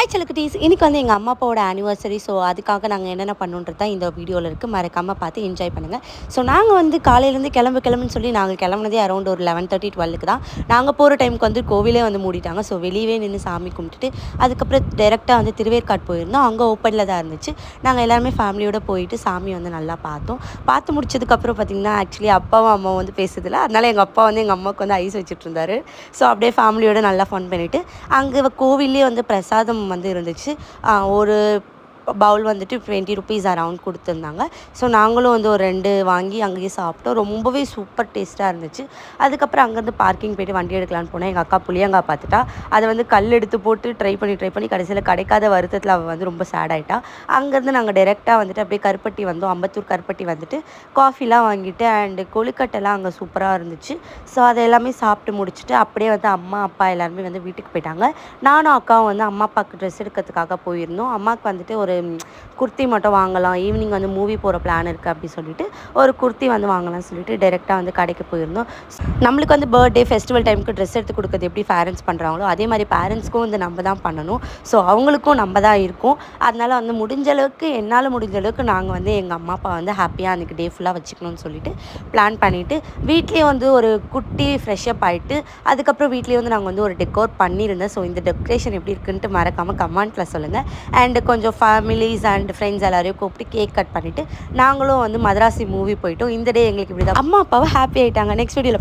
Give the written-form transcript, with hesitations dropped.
Hi செல்லக்குட்டீஸ், இன்றைக்கி வந்து எங்கள் அம்மா அப்பாவோட ஆனிவர்சரி. ஸோ அதுக்காக நாங்கள் என்னென்ன பண்ணுன்றது தான் இந்த வீடியோவில் இருக்குது. மறக்காமல் பார்த்து என்ஜாய் பண்ணுங்கள். ஸோ நாங்கள் வந்து காலையிலேருந்து கிளம்புன்னு சொல்லி நாங்கள் கிளம்புனதே அரௌண்ட் ஒரு 11:30 12க்கு தான். நாங்கள் போகிற டைமுக்கு வந்து கோவிலே வந்து மூடிட்டாங்க. ஸோ வெளியவே நின்று சாமி கும்பிட்டுட்டு அதுக்கப்புறம் டைரெக்டாக வந்து திருவேற்காடு போயிருந்தோம். அங்கே ஓப்பனில் தான் இருந்துச்சு. நாங்கள் எல்லாருமே ஃபேமிலியோடு போயிட்டு சாமி வந்து நல்லா பார்த்து முடிச்சதுக்கப்புறம் பார்த்திங்கன்னா ஆக்சுவலி அப்பாவும் அம்மாவும் வந்து பேசுதில்ல. அதனால் எங்கள் அப்பா வந்து எங்கள் அம்மாவுக்கு வந்து ஐஸ் வச்சுட்டு இருந்தார். ஸோ அப்படியே ஃபேமிலியோடு நல்லா ஃபன் பண்ணிவிட்டு அங்கே கோவில்லே வந்து பிரசாதம் வந்து இருந்துச்சு. ஒரு பவுல் வந்துட்டு 20 ருபீஸ் அரவுண்ட் கொடுத்துருந்தாங்க. ஸோ நாங்களும் வந்து ஒரு 2 வாங்கி அங்கேயே சாப்பிட்டோம். ரொம்பவே சூப்பர் டேஸ்ட்டாக இருந்துச்சு. அதுக்கப்புறம் அங்கேருந்து பார்க்கிங் போய்ட்டு வண்டி எடுக்கலான்னு போனால் எங்கள் அக்கா புளியங்காய் பார்த்துட்டா. அதை வந்து கல் எடுத்து போட்டு ட்ரை பண்ணி கடைசியில் கிடைக்காத வருத்தத்தில் அவள் வந்து ரொம்ப சேட் ஆகிட்டா. அங்கேருந்து நாங்கள் டைரெக்டாக வந்துட்டு அப்படியே கருப்பட்டி வந்தோம். அம்பத்தூர் கருப்பட்டி வந்துட்டு காஃபிலாம் வாங்கிட்டு அண்டு கொழுக்கட்டைலாம் அங்கே சூப்பராக இருந்துச்சு. ஸோ அதை எல்லாமே சாப்பிட்டு முடிச்சுட்டு அப்படியே வந்து அம்மா அப்பா எல்லாருமே வந்து வீட்டுக்கு போயிட்டாங்க. நானும் அக்காவும் வந்து அம்மா அப்பாவுக்கு ட்ரெஸ் எடுக்கிறதுக்காக போயிருந்தோம். அம்மாவுக்கு வந்துட்டு ஒரு குர்த்தி மட்டும் வாங்கலாம், ஈவினிங் வந்து மூவி போகிற பிளான் இருக்குது அப்படின்னு சொல்லிட்டு ஒரு குர்த்தி வந்து வாங்கலாம்னு சொல்லிட்டு டைரெக்டாக வந்து கடைக்கு போயிருந்தோம். நம்மளுக்கு வந்து பர்த்டே ஃபெஸ்டிவல் டைமுக்கு ட்ரெஸ் எடுத்து கொடுக்குறது எப்படி பேரண்ட்ஸ் பண்ணுறாங்களோ அதே மாதிரி பேரண்ட்ஸ்க்கும் வந்து நம்ம தான் பண்ணணும். ஸோ அவங்களுக்கும் நம்ம தான் இருக்கும். அதனால் வந்து என்னால் முடிஞ்ச அளவுக்கு நாங்கள் வந்து எங்கள் அம்மா அப்பா வந்து ஹாப்பியாக அன்றைக்கி டே ஃபுல்லாக வச்சுக்கணும்னு சொல்லிட்டு பிளான் பண்ணிவிட்டு வீட்லேயே வந்து ஒரு குட்டி ஃப்ரெஷ்அப் ஆகிட்டு அதுக்கப்புறம் வீட்லேயே வந்து நாங்கள் வந்து ஒரு டெக்கோர் பண்ணியிருந்தேன். ஸோ இந்த டெக்கரேஷன் எப்படி இருக்குன்ட்டு மறக்காமல் கமெண்ட்டில் சொல்லுங்கள். அண்டு கொஞ்சம் ஃபேமிலிஸ் அண்ட் ஃப்ரெண்ட்ஸ் எல்லாரையும் கூப்பிட்டு கேக் கட் பண்ணிவிட்டு நாங்களும் வந்து மதராசி மூவி போயிட்டோம். இந்த டே எங்களுக்கு இப்படி தான் அம்மா அப்பாவை ஹாப்பி ஆகிட்டாங்க. நெக்ஸ்ட் வீடியோவில்